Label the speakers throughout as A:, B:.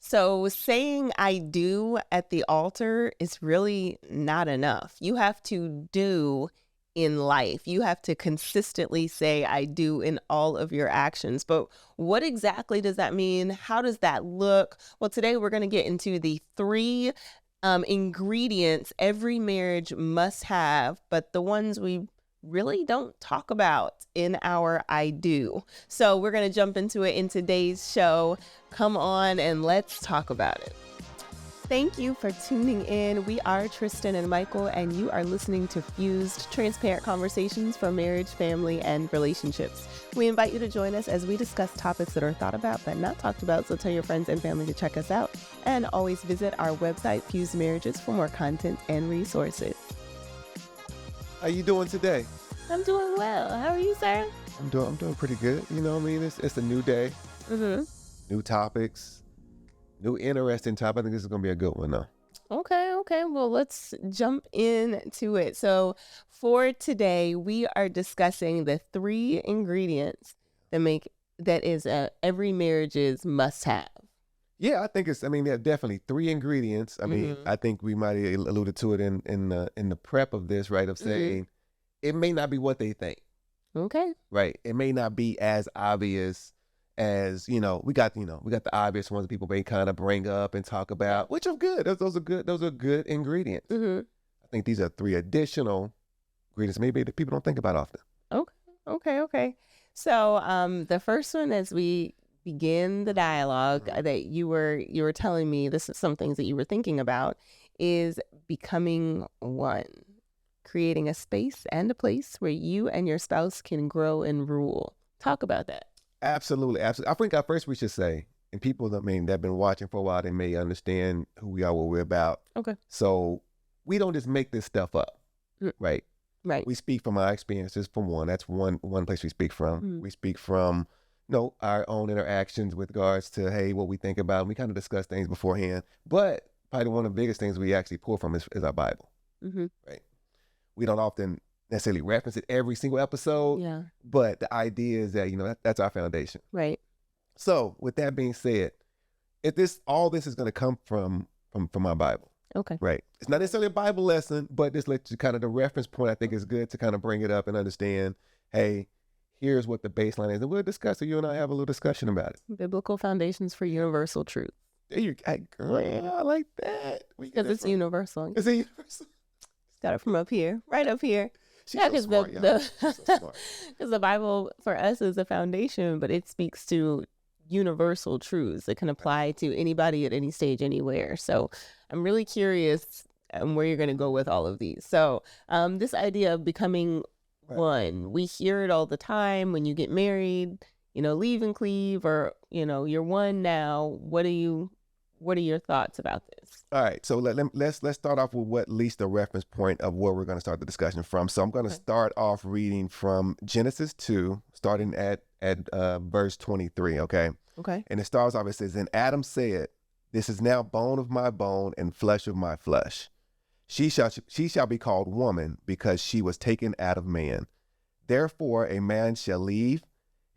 A: So saying I do at the altar is really not enough. You have to do in life. You have to consistently say I do in all of your actions. But what exactly does that mean? How does that look? Well, today we're going to get into the three ingredients every marriage must have, but the ones we really don't talk about in our I do. So we're going to jump into it in today's show. Come on and let's talk about it. Thank you for tuning in. We are Tristin and Michael, and you are listening to Fused, transparent conversations for marriage, family, and relationships. We invite you to join us as we discuss topics that are thought about but not talked about, so tell your friends and family to check us out. And always visit our website, Fused Marriages, for more content and resources.
B: How you doing today?
A: I'm doing well. How are you, sir?
B: I'm doing pretty good. You know what I mean? It's a new day.
A: Mm-hmm.
B: New topics. New interesting topic. I think this is going to be a good one, though.
A: Okay. Well, let's jump into it. So for today, we are discussing the three ingredients that every marriage's must have.
B: Yeah, I think there are definitely three ingredients. I think we might have alluded to it in the prep of this, right? Of saying it may not be what they think.
A: Okay.
B: Right. It may not be as obvious as, we got the obvious ones that people may kind of bring up and talk about, which are good. Those are good. Those are good ingredients.
A: Mm-hmm.
B: I think these are three additional ingredients maybe that people don't think about often.
A: Okay. So the first one, as we begin the dialogue that you were telling me, this is some things that you were thinking about, is becoming one, creating a space and a place where you and your spouse can grow and rule. Talk about that.
B: Absolutely. I think at first we should say, and people that have been watching for a while, they may understand who we are, what we're about.
A: Okay.
B: So we don't just make this stuff up, right?
A: Right.
B: We speak from our experiences. From one, that's one place we speak from. We speak from our own interactions with regards to, hey, what we think about. We kind of discuss things beforehand. But probably one of the biggest things we actually pull from is our Bible.
A: Mm-hmm.
B: Right? We don't often necessarily reference it every single episode.
A: Yeah. But
B: the idea is that, that's our foundation.
A: Right.
B: So with that being said, all this is going to come from our Bible.
A: Okay.
B: Right. It's not necessarily a Bible lesson, but just let you kind of the reference point. I think is good to kind of bring it up and understand, hey, here's what the baseline is. And we'll discuss it. You and I have a little discussion about it.
A: Biblical foundations for universal truth.
B: There you go. Girl, I like that.
A: Because it's universal.
B: Is it universal?
A: Got it from up here, right up here.
B: She's so smart, She's so smart.
A: Because the Bible for us is a foundation, but it speaks to universal truths that can apply to anybody at any stage, anywhere. So I'm really curious where you're going to go with all of these. So this idea of becoming one, we hear it all the time when you get married, leave and cleave, or, you're one now. What are your thoughts about this?
B: All right. So let's start off with what at least the reference point of where we're going to start the discussion from. So I'm going to start off reading from Genesis 2, starting at verse 23. Okay. And it starts off, it says, "And Adam said, this is now bone of my bone and flesh of my flesh. She shall be called woman, because she was taken out of man. Therefore a man shall leave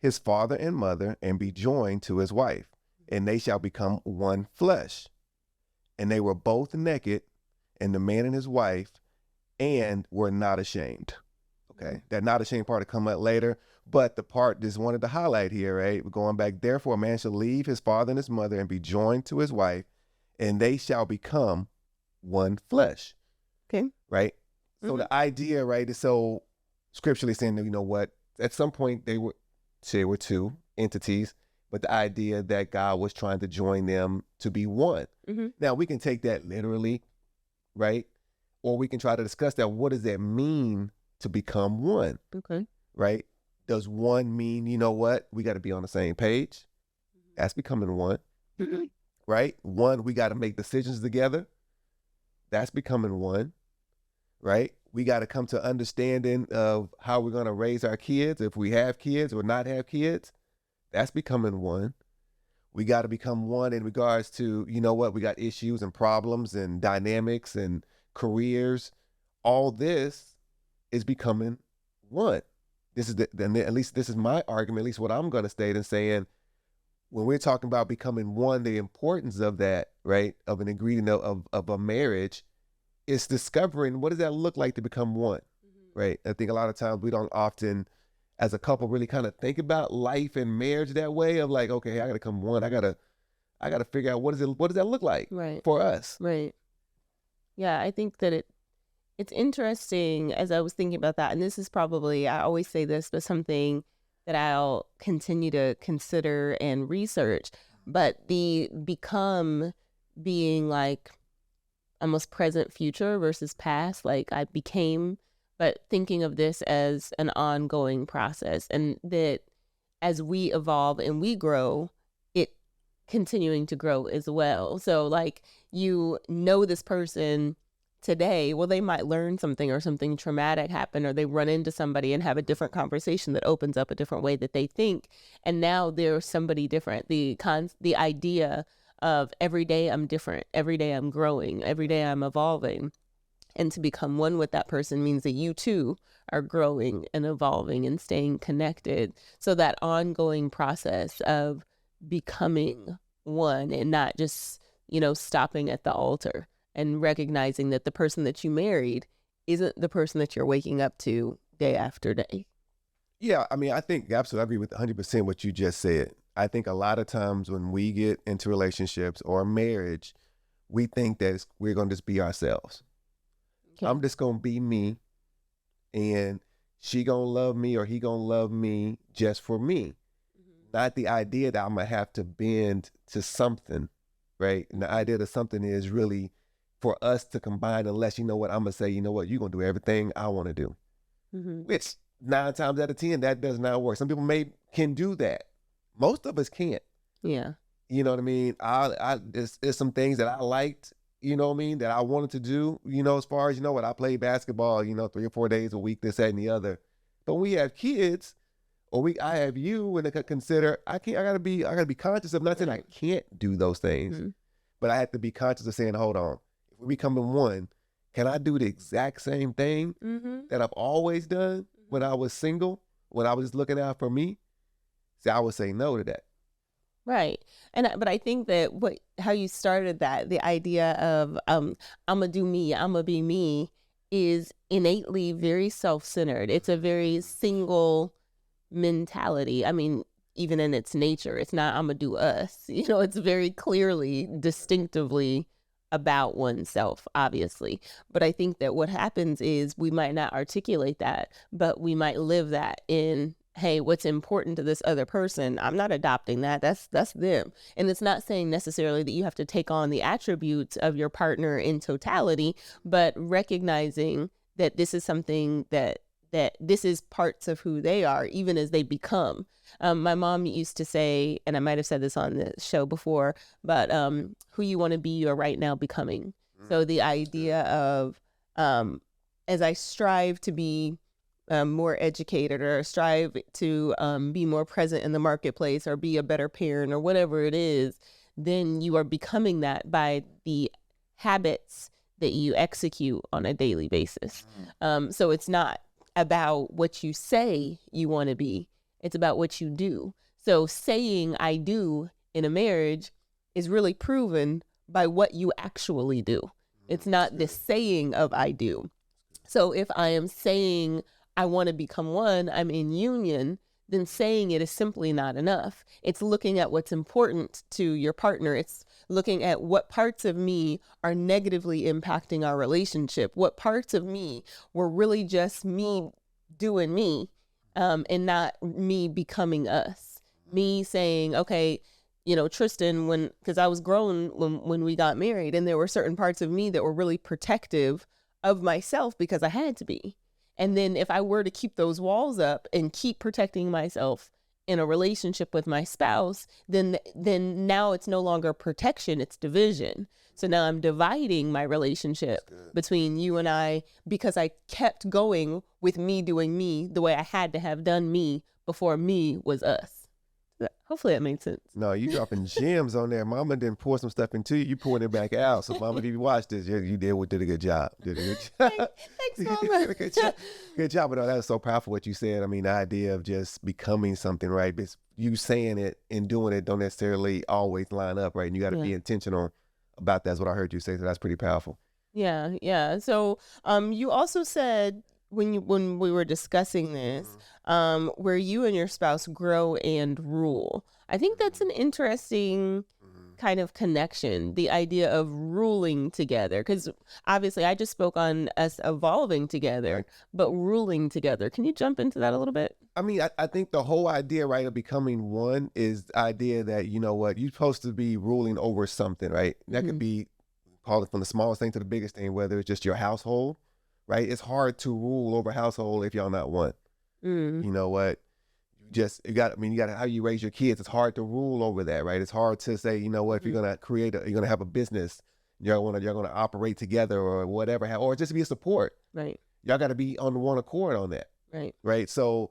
B: his father and mother and be joined to his wife, and they shall become one flesh. And they were both naked, and the man and his wife, and were not ashamed." Okay, that not ashamed part to come up later, but the part just wanted to highlight here, right? We're going back. Therefore, a man shall leave his father and his mother and be joined to his wife, and they shall become one flesh.
A: Okay.
B: Right? So the idea, right, is so scripturally saying that, at some point they were two entities, but the idea that God was trying to join them to be one.
A: Mm-hmm.
B: Now, we can take that literally, right? Or we can try to discuss that. What does that mean to become one?
A: Okay.
B: Right? Does one mean, we got to be on the same page? That's becoming one.
A: Mm-hmm.
B: Right? One, we got to make decisions together. That's becoming one. Right? We got to come to understanding of how we're going to raise our kids, if we have kids or not have kids. That's becoming one. We got to become one in regards to, we got issues and problems and dynamics and careers. All this is becoming one. This is at least this is my argument, at least what I'm going to state and saying, when we're talking about becoming one, the importance of that, right, of an ingredient of a marriage, is discovering what does that look like to become one, right? I think a lot of times we don't often, as a couple, really kind of think about life and marriage that way of like, okay, I got to come one. I gotta figure out what does that look like for us,
A: right? Yeah, I think that it's interesting as I was thinking about that, and this is probably, I always say this, but something that I'll continue to consider and research, but the become being like almost present future versus past, like I became, but thinking of this as an ongoing process, and that as we evolve and we grow, it continuing to grow as well. So like, you know, this person today, well, they might learn something or something traumatic happen, or they run into somebody and have a different conversation that opens up a different way that they think. And now they're somebody different. The idea of every day I'm different, every day I'm growing, every day I'm evolving. And to become one with that person means that you too are growing and evolving and staying connected. So that ongoing process of becoming one and not just, stopping at the altar, and recognizing that the person that you married isn't the person that you're waking up to day after day.
B: Yeah, I mean, I think absolutely, I agree with 100% what you just said. I think a lot of times when we get into relationships or marriage, we think that we're going to just be ourselves. Okay. I'm just going to be me, and she going to love me or he going to love me just for me. Not the idea that I'm going to have to bend to something, right? And the idea that something is really for us to combine, unless, I'm going to say, you're going to do everything I want to do. Which 9 times out of 10, that does not work. Some people can do that. Most of us can't.
A: Yeah.
B: You know what I mean? There's some things that I liked, that I wanted to do, as far as, I played basketball, 3 or 4 days a week, this, that, and the other. But when we have kids, or I have you, and I consider, I gotta be conscious of, not saying I can't do those things, but I have to be conscious of saying, hold on, if we're becoming one, can I do the exact same thing that I've always done when I was single, when I was just looking out for me? See, I would say no to that.
A: Right. But I think that how you started that, the idea of I'm gonna do me, I'm gonna be me, is innately very self-centered. It's a very single mentality. I mean, even in its nature, it's not I'm gonna do us. It's very clearly, distinctively about oneself, obviously. But I think that what happens is we might not articulate that, but we might live that in, hey, what's important to this other person? I'm not adopting that. That's them. And it's not saying necessarily that you have to take on the attributes of your partner in totality, but recognizing that this is something that this is parts of who they are, even as they become. My mom used to say, and I might have said this on the show before, but who you want to be, you're right now becoming. So the idea of, as I strive to be more educated, or strive to be more present in the marketplace, or be a better parent, or whatever it is, then you are becoming that by the habits that you execute on a daily basis. So it's not about what you say you want to be. It's about what you do. So saying I do in a marriage is really proven by what you actually do. It's not the saying of I do. So if I am saying I want to become one, I'm in union, then saying it is simply not enough. It's looking at what's important to your partner. It's looking at what parts of me are negatively impacting our relationship. What parts of me were really just me doing me, and not me becoming us. Me saying, okay, Tristin, because I was grown when we got married, and there were certain parts of me that were really protective of myself because I had to be. And then if I were to keep those walls up and keep protecting myself in a relationship with my spouse, then now it's no longer protection, it's division. So now I'm dividing my relationship between you and I, because I kept going with me doing me the way I had to have done me before me was us. Hopefully that made sense.
B: No, you dropping gems on there. Mama didn't pour some stuff into you. You pouring it back out. So, Mama, if you watch this, you did a good job. Did a good job.
A: Thanks, Mama.
B: Good job. Good job. But no, that was so powerful what you said. I mean, the idea of just becoming something, right? It's you saying it and doing it don't necessarily always line up, right? And you got to be intentional about that. That's what I heard you say. So that's pretty powerful.
A: Yeah, yeah. So, you also said when we were discussing this, where you and your spouse grow and rule. I think that's an interesting kind of connection, the idea of ruling together, because obviously I just spoke on us evolving together, but ruling together. Can you jump into that a little bit?
B: I mean, I think the whole idea, right, of becoming one is the idea that, you know what, you're supposed to be ruling over something, right? That could be, call it from the smallest thing to the biggest thing, whether it's just your household, right? It's hard to rule over a household if y'all not one. You know what? You got how you raise your kids. It's hard to rule over that, right? It's hard to say, you know what, if you're gonna you're gonna have a business, you're gonna operate together or whatever, or just be a support.
A: Right.
B: Y'all got to be on one accord on that.
A: Right.
B: Right. So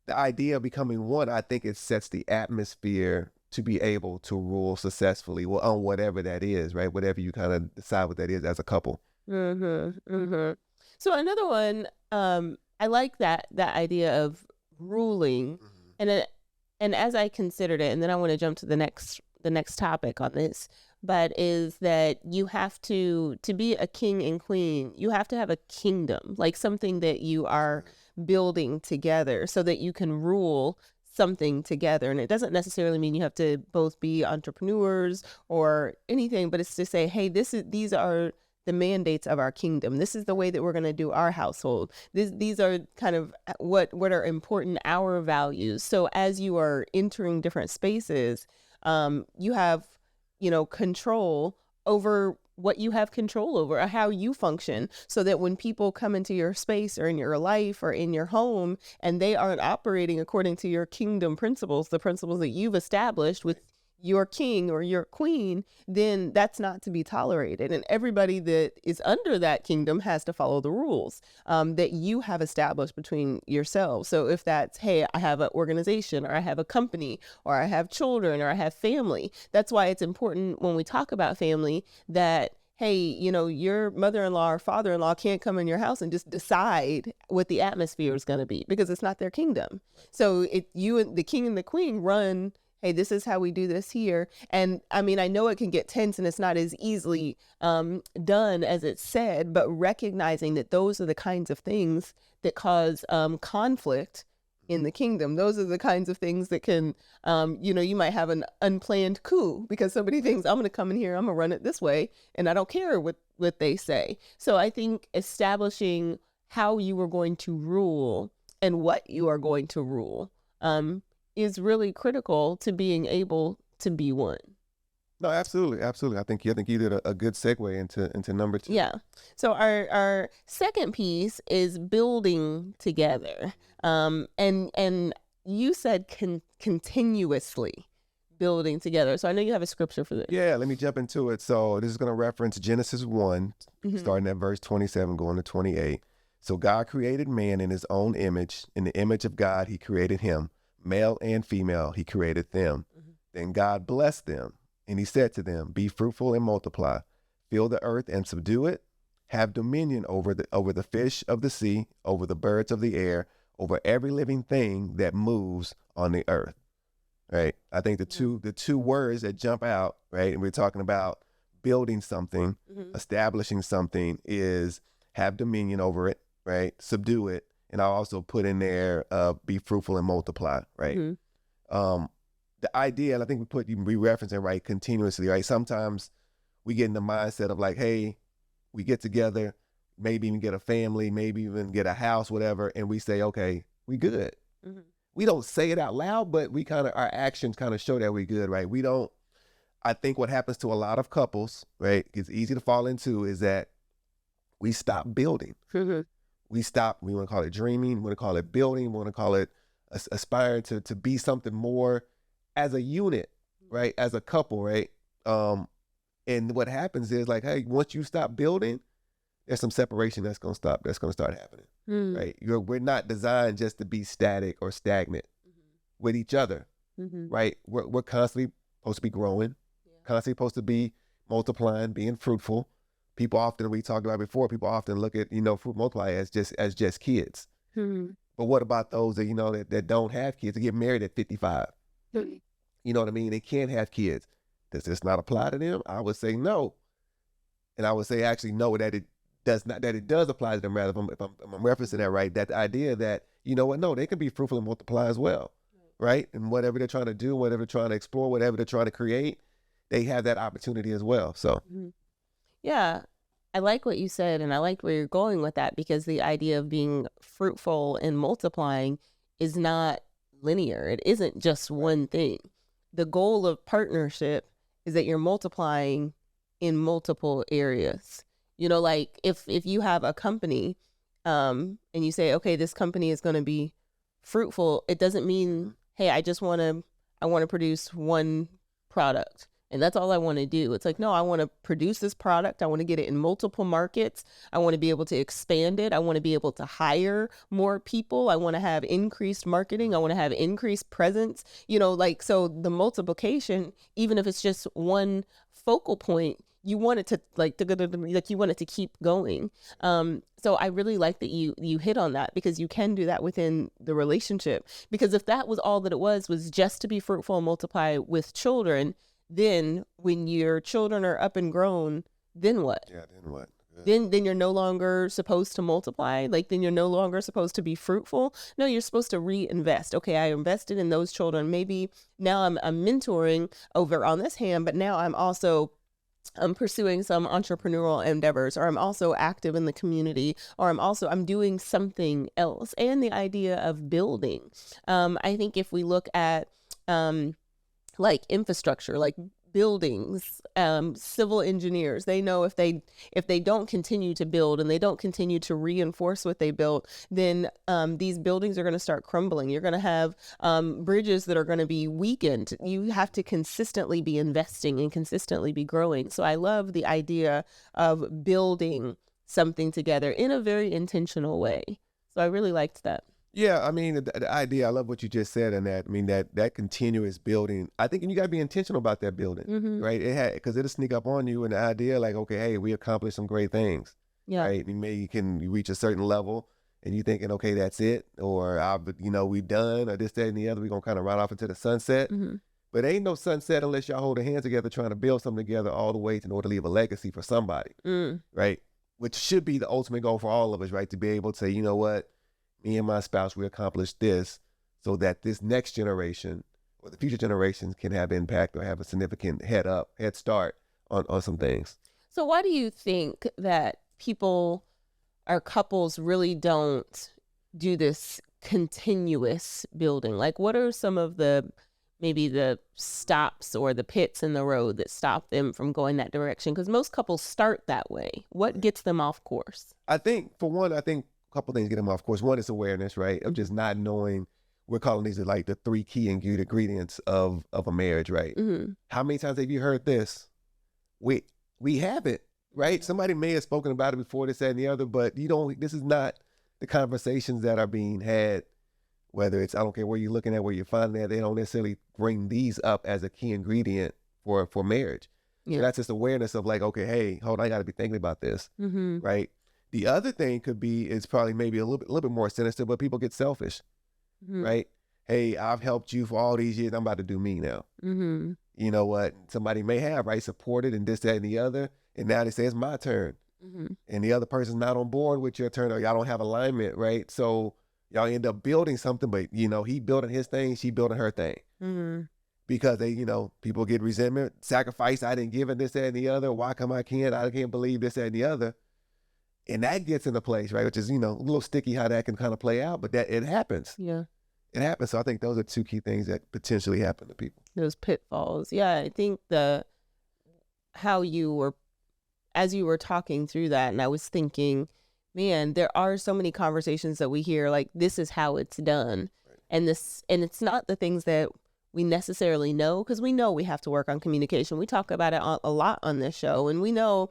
B: the idea of becoming one, I think it sets the atmosphere to be able to rule successfully on whatever that is, right? Whatever you kind of decide what that is as a couple.
A: So another one, I like that idea of ruling, and as I considered it, and then I want to jump to the next topic on this, but is that you have to be a king and queen, you have to have a kingdom, like something that you are building together so that you can rule something together. And it doesn't necessarily mean you have to both be entrepreneurs or anything, but it's to say, hey, these are the mandates of our kingdom. This is the way that we're going to do our household. These are kind of what are important, our values. So as you are entering different spaces, you have, control over what you have control over, or how you function, so that when people come into your space or in your life or in your home and they aren't operating according to your kingdom principles, the principles that you've established with your king or your queen, then that's not to be tolerated. And everybody that is under that kingdom has to follow the rules that you have established between yourselves. So if that's, hey, I have an organization, or I have a company, or I have children, or I have family, that's why it's important when we talk about family that, hey, your mother-in-law or father-in-law can't come in your house and just decide what the atmosphere is going to be, because it's not their kingdom. So you and the king and the queen run, hey, this is how we do this here. And I mean, I know it can get tense and it's not as easily done as it's said, but recognizing that those are the kinds of things that cause conflict in the kingdom. Those are the kinds of things that can, you might have an unplanned coup because somebody thinks, I'm going to come in here, I'm going to run it this way, and I don't care what they say. So I think establishing how you are going to rule and what you are going to rule is really critical to being able to be one.
B: No, absolutely. I think you did a good segue into number 2.
A: Yeah. So our second piece is building together. And you said continuously building together. So I know you have a scripture for this.
B: Yeah, let me jump into it. So this is going to reference Genesis 1, starting at verse 27, going to 28. So God created man in his own image. In the image of God, he created him. Male and female, he created them. Then God blessed them, and he said to them, be fruitful and multiply, fill the earth and subdue it, have dominion over the fish of the sea, over the birds of the air, over every living thing that moves on the earth. Right? I think the two words that jump out, right, and we're talking about building something, establishing something, is have dominion over it, right? Subdue it. And I'll also put in there, be fruitful and multiply, right? The idea, and I think we reference it, right, continuously, right? Sometimes we get in the mindset of like, hey, we get together, maybe even get a family, maybe even get a house, whatever, and we say, okay, we good. We don't say it out loud, but our actions kind of show that we good, right? I think what happens to a lot of couples, right, it's easy to fall into, is that we stop building. We want to call it dreaming, we want to call it building, we want to call it aspiring to be something more as a unit, right? As a couple, right? And what happens is like, hey, once you stop building, there's some separation that's going to start happening, right? We're not designed just to be static or stagnant with each other, right? We're constantly supposed to be growing, constantly supposed to be multiplying, being fruitful. People often, we talked about before, people often look at, fruit multiply as just kids. But what about those that, that don't have kids, that get married at 55? You know what I mean? They can't have kids. Does this not apply to them? I would say no. And I would say actually no, that it does not, that it does apply to them, rather, if I'm referencing that right, that the idea that, no, they can be fruitful and multiply as well, right? And whatever they're trying to do, whatever they're trying to explore, whatever they're trying to create, they have that opportunity as well. So,
A: yeah, I like what you said, and I like where you're going with that, because the idea of being fruitful and multiplying is not linear. It isn't just one thing. The goal of partnership is that you're multiplying in multiple areas. Like if you have a company and you say, okay, this company is going to be fruitful, it doesn't mean, hey, I want to produce one product and that's all I want to do. It's like, no, I want to produce this product. I want to get it in multiple markets. I want to be able to expand it. I want to be able to hire more people. I want to have increased marketing. I want to have increased presence, so the multiplication, even if it's just one focal point, you want it to you want it to keep going. So I really like that you hit on that, because you can do that within the relationship. Because if that was all that it was just to be fruitful and multiply with children, then when your children are up and grown, then what?
B: Yeah, then what?
A: Then you're no longer supposed to multiply. Then you're no longer supposed to be fruitful. No, you're supposed to reinvest. Okay, I invested in those children. Maybe now I'm mentoring over on this hand, but now I'm pursuing some entrepreneurial endeavors, or I'm also active in the community, or I'm doing something else. And the idea of building. I think if we look at infrastructure, like buildings, civil engineers, they know if they don't continue to build and they don't continue to reinforce what they built, then these buildings are going to start crumbling. You're going to have bridges that are going to be weakened. You have to consistently be investing and consistently be growing. So I love the idea of building something together in a very intentional way. So I really liked that.
B: Yeah, I mean, the idea, I love what you just said, and that continuous building, I think you got to be intentional about that building, right? Because it'll sneak up on you, and the idea like, okay, hey, we accomplished some great things, right? And maybe you reach a certain level, and you thinking, okay, that's it, or we done, or this, that, and the other, we're going to kind of ride off into the sunset. But ain't no sunset unless y'all hold your hands together trying to build something together all the way in order to leave a legacy for somebody, right? Which should be the ultimate goal for all of us, right? To be able to say, you know what? Me and my spouse, we accomplished this so that this next generation or the future generations can have impact or have a significant head start on some things.
A: So why do you think that people or couples really don't do this continuous building? Like, what are some of maybe the stops or the pits in the road that stop them from going that direction? Because most couples start that way. What gets them off course?
B: I think, for one, couple things get them off course. One is awareness, right? Of just not knowing. We're calling these like the 3 key ingredients of a marriage, right? How many times have you heard this? We haven't, right? Somebody may have spoken about it before, this, that, and the other, but this is not the conversations that are being had. Whether it's, I don't care where you're looking at, where you're finding that, they don't necessarily bring these up as a key ingredient for marriage. Yeah. So that's just awareness of like, okay, hey, hold on, I got to be thinking about this, right? The other thing is probably maybe a little bit more sinister, but people get selfish, right? Hey, I've helped you for all these years. I'm about to do me now. You know what? Somebody may have, right, supported and this, that, and the other. And now they say it's my turn. And the other person's not on board with your turn, or y'all don't have alignment, right? So y'all end up building something, but, he building his thing, she building her thing. Because they, people get resentment, sacrifice, I didn't give it, this, that, and the other. Why come I can't believe this, that, and the other. And that gets into place, right? Which is, a little sticky how that can kind of play out, but that it happens.
A: Yeah.
B: It happens. So I think those are 2 key things that potentially happen to people.
A: Those pitfalls. Yeah. I think as you were talking through that, and I was thinking, man, there are so many conversations that we hear, like, this is how it's done. Right. And it's not the things that we necessarily know, because we know we have to work on communication. We talk about it a lot on this show, and we know,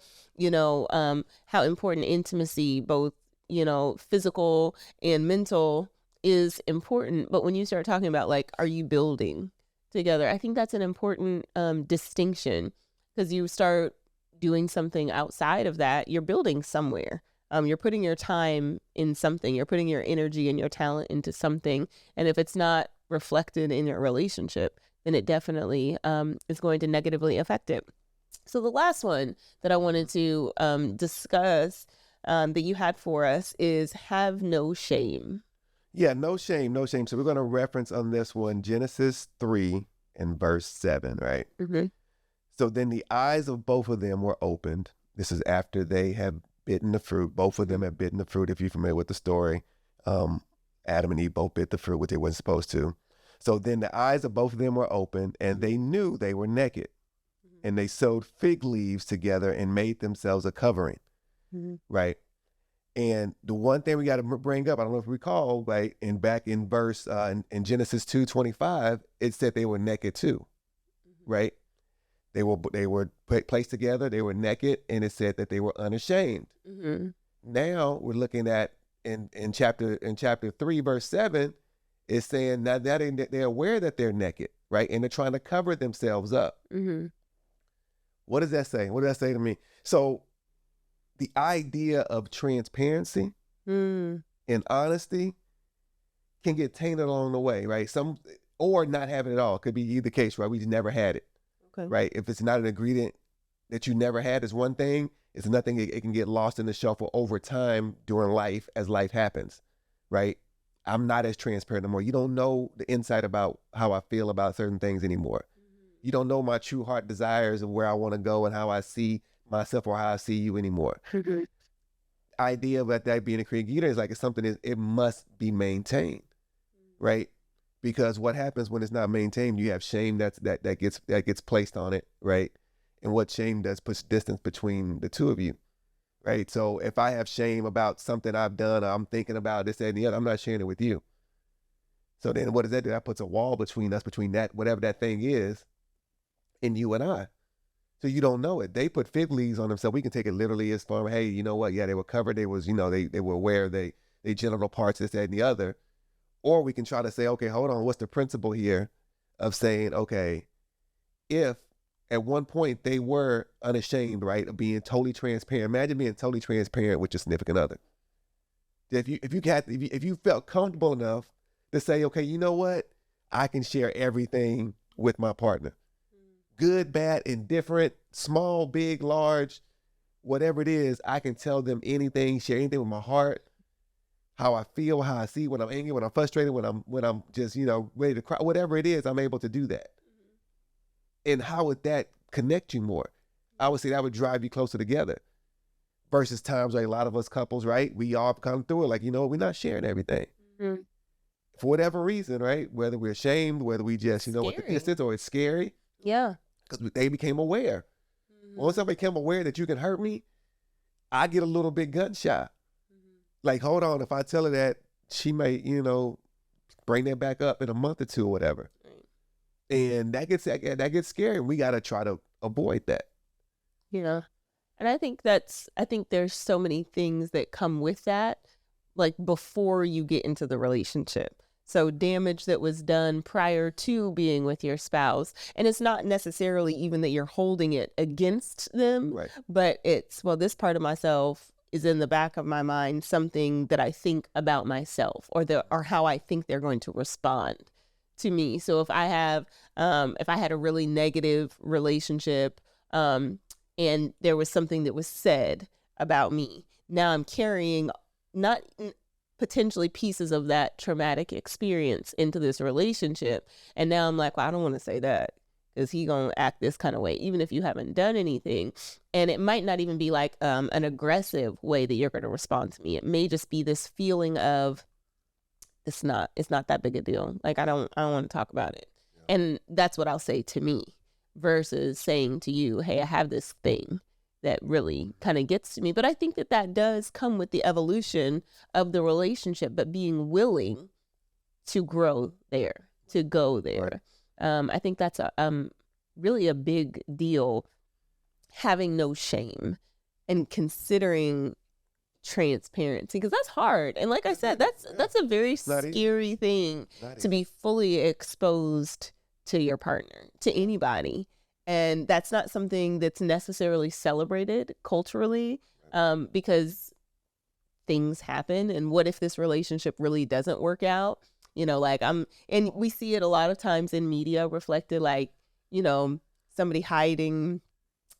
A: how important intimacy, both, physical and mental, is important. But when you start talking about, like, are you building? together. I think that's an important distinction, because you start doing something outside of that, you're building somewhere. You're putting your time in something. You're putting your energy and your talent into something. And if it's not reflected in your relationship, then it definitely is going to negatively affect it. So the last one that I wanted to discuss that you had for us is have no shame.
B: Yeah, no shame, no shame. So we're going to reference on this one Genesis 3 and verse 7, right?
A: Mm-hmm.
B: So then the eyes of both of them were opened. This is after they have bitten the fruit. Both of them have bitten the fruit, if you're familiar with the story. Adam and Eve both bit the fruit, which they weren't supposed to. So then the eyes of both of them were opened, and they knew they were naked. Mm-hmm. And they sewed fig leaves together and made themselves a covering, mm-hmm. right? And the one thing we got to bring up, I don't know if you recall, right, and back in verse, in Genesis 2:25, it said they were naked too, mm-hmm. right? They were placed together, they were naked, and it said that they were unashamed. Mm-hmm. Now we're looking at in chapter 3, verse 7, it's saying now that they're aware that they're naked, right? And they're trying to cover themselves up. Mm-hmm. What does that say? What does that say to me? So the idea of transparency and honesty can get tainted along the way, right? Or not have it at all. Could be either case, right? We just never had it. Okay. Right. If it's not an ingredient that you never had is one thing, it's nothing. It can get lost in the shuffle over time during life as life happens. Right. I'm not as transparent anymore. You don't know the insight about how I feel about certain things anymore. Mm-hmm. You don't know my true heart desires of where I want to go and how I see myself or how I see you anymore. Mm-hmm. Idea about that being a creator is like it's something that it must be maintained. Mm-hmm. Right. Because what happens when it's not maintained, you have shame that gets placed on it, right? And what shame does puts distance between the two of you, right? So if I have shame about something I've done, or I'm thinking about this, that, and the other, I'm not sharing it with you. So then what does that do? That puts a wall between us, between that, whatever that thing is, and you and I. So you don't know it. They put fig leaves on themselves. We can take it literally as far, hey, you know what? Yeah, they were covered. They was, they were aware of they genital parts, this, that, and the other. Or we can try to say, okay, hold on, what's the principle here of saying, okay, if at one point they were unashamed, right, of being totally transparent. Imagine being totally transparent with your significant other. If you felt comfortable enough to say, okay, you know what, I can share everything with my partner, good, bad, indifferent, small, big, large, whatever it is, I can tell them anything, share anything with my heart. How I feel, how I see, when I'm angry, when I'm frustrated, when I'm just, ready to cry, whatever it is, I'm able to do that. Mm-hmm. And how would that connect you more? I would say that would drive you closer together versus times like a lot of us couples, right? We all come through it like, we're not sharing everything. Mm-hmm. For whatever reason, right? Whether we're ashamed, whether we just, what the distance, or it's scary.
A: Yeah.
B: Because they became aware. Mm-hmm. Once I became aware that you can hurt me, I get a little bit gun shy. Like, hold on, if I tell her that, she may, bring that back up in a month or two or whatever. Right. And that gets scary. We got to try to avoid that.
A: Yeah. And I think there's so many things that come with that, like before you get into the relationship. So damage that was done prior to being with your spouse. And it's not necessarily even that you're holding it against them, right. But it's, well, this part of myself is in the back of my mind, something that I think about myself or how I think they're going to respond to me. So if I had a really negative relationship, and there was something that was said about me, now I'm carrying not potentially pieces of that traumatic experience into this relationship. And now I'm like, well, I don't want to say that, because he gonna act this kind of way, even if you haven't done anything. And it might not even be like an aggressive way that you're gonna respond to me. It may just be this feeling of it's not that big a deal. Like I don't want to talk about it. Yeah. And that's what I'll say to me versus saying to you, hey, I have this thing that really kind of gets to me. But I think that does come with the evolution of the relationship, but being willing to grow there, to go there. Right. I think that's really a big deal, having no shame and considering transparency, because that's hard. And like I said, that's a very scary thing to be fully exposed to your partner, to anybody. And that's not something that's necessarily celebrated culturally, because things happen. And what if this relationship really doesn't work out? And we see it a lot of times in media reflected, like, somebody hiding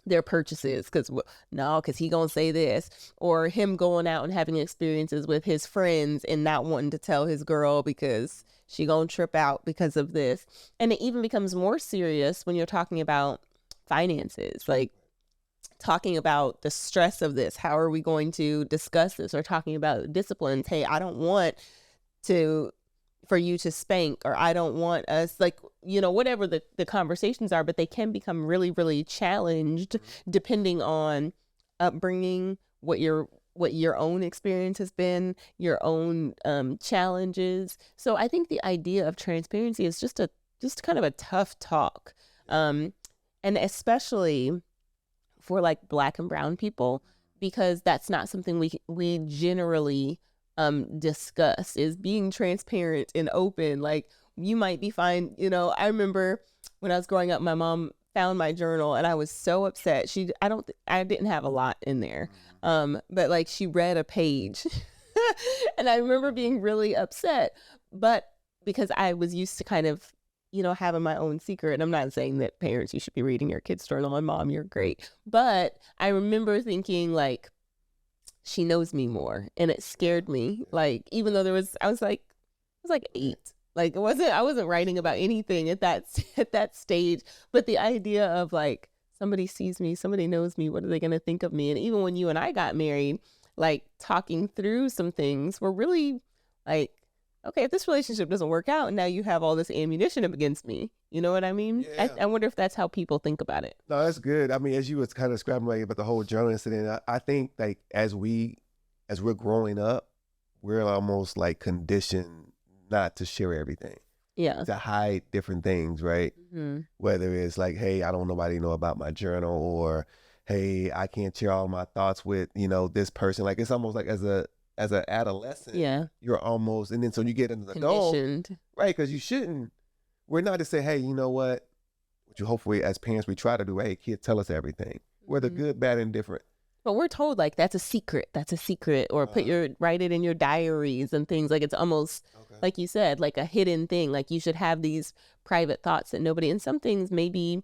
A: their purchases because he gonna say this, or him going out and having experiences with his friends and not wanting to tell his girl because she gonna trip out because of this. And it even becomes more serious when you're talking about finances, like talking about the stress of this. How are we going to discuss this? Or talking about disciplines. Hey, I don't want for you to spank, or I don't want us, like, whatever the conversations are, but they can become really, really challenged depending on upbringing, what your own experience has been, your own challenges. So I think the idea of transparency is just kind of a tough talk. And especially for like Black and brown people, because that's not something we generally discuss, is being transparent and open. Like, you might be fine. I remember when I was growing up, my mom found my journal and I was so upset. I didn't have a lot in there. But like, she read a page and I remember being really upset, but because I was used to kind of, having my own secret. And I'm not saying that parents, you should be reading your kids' journal. My mom, you're great. But I remember thinking, like, she knows me more, and it scared me. Like, even though I was like 8. Like, I wasn't writing about anything at that stage. But the idea of, like, somebody sees me, somebody knows me, what are they going to think of me? And even when you and I got married, like, talking through some things were really like, okay, if this relationship doesn't work out, now you have all this ammunition up against me. You know what I mean?
B: Yeah.
A: I wonder if that's how people think about it.
B: No, that's good. I mean, as you was kind of describing about the whole journal incident, I think, like, as we're growing up, we're almost like conditioned not to share everything.
A: Yeah.
B: To hide different things, right? Mm-hmm. Whether it's like, hey, I don't nobody know about my journal, or hey, I can't share all my thoughts with, this person. Like, it's almost like as an adolescent,
A: yeah,
B: you're almost, and then so you get into the adult, right? Because you shouldn't. We're not to say, hey, you know what? Which you hopefully as parents we try to do. Hey, kids, tell us everything, whether good, bad, and different.
A: But we're told, like, that's a secret, or write it in your diaries and things. Like, it's almost, like you said, like a hidden thing. Like, you should have these private thoughts that nobody, and some things maybe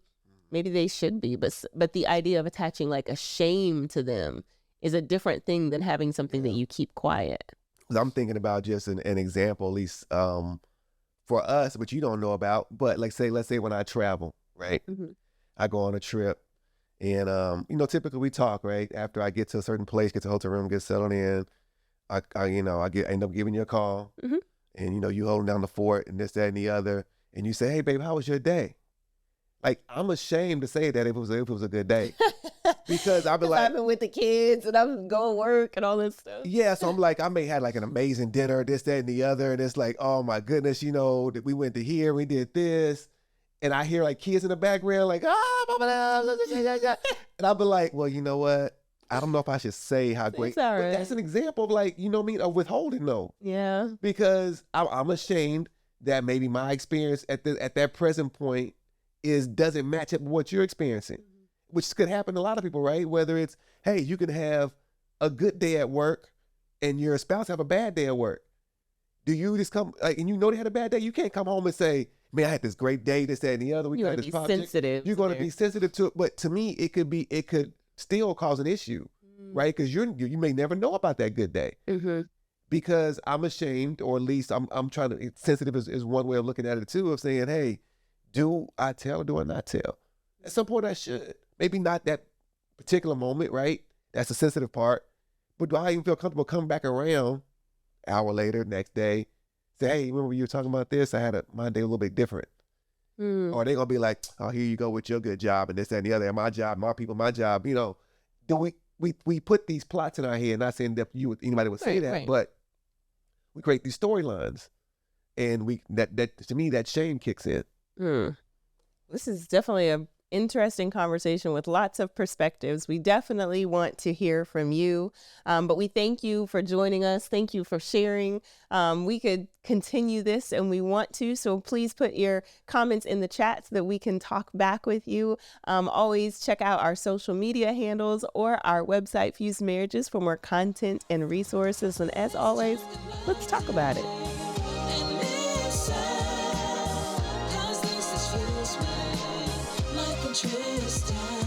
A: they should be, but the idea of attaching like a shame to them is a different thing than having something that you keep quiet.
B: I'm thinking about just an example, at least for us, which you don't know about, but let's say when I travel, right? Mm-hmm. I go on a trip. And, typically we talk, right? After I get to a certain place, get to a hotel room, get settled in, I end up giving you a call, mm-hmm. and, you holding down the fort and this, that, and the other. And you say, hey, babe, how was your day? Like, I'm ashamed to say that if it was a good day, because I've been like,
A: I've been with the kids and I'm going to work and all this stuff.
B: Yeah. So I'm like, I may have like an amazing dinner, this, that, and the other. And it's like, oh my goodness, that we went to here, we did this. And I hear like kids in the background, like, and I'll be like, well, you know what? I don't know if I should say how great.
A: All right.
B: But that's an example of, like, of withholding though.
A: Yeah.
B: Because I'm ashamed that maybe my experience at that present point doesn't match up with what you're experiencing, which could happen to a lot of people, right? Whether it's, hey, you can have a good day at work and your spouse have a bad day at work. Do you just come, like, and they had a bad day? You can't come home and say, man, I had this great day, this, that, and the other.
A: You're going to be sensitive.
B: You're going to be sensitive to it. But to me, it could still cause an issue, right? Because you may never know about that good day. Mm-hmm. Because I'm ashamed, or at least I'm trying to, sensitive is one way of looking at it too, of saying, hey, do I tell or do I not tell? At some point I should. Maybe not that particular moment, right? That's the sensitive part. But do I even feel comfortable coming back around an hour later, next day, say, hey, remember you were talking about this? I had my day a little bit different. Or they're going to be like, oh, here you go with your good job and this, that, and the other. And my job, my people, my job. Do we put these plots in our head, not saying that anybody would say that, but we create these storylines. And that to me, that shame kicks in.
A: This is definitely interesting conversation with lots of perspectives. We definitely want to hear from you, but we thank you for joining us. Thank you for sharing. We could continue this and we want to, so please put your comments in the chat so that we can talk back with you. Always check out our social media handles or our website, Fused Marriages, for more content and resources. And as always, let's talk about it.
C: Michael Tristin.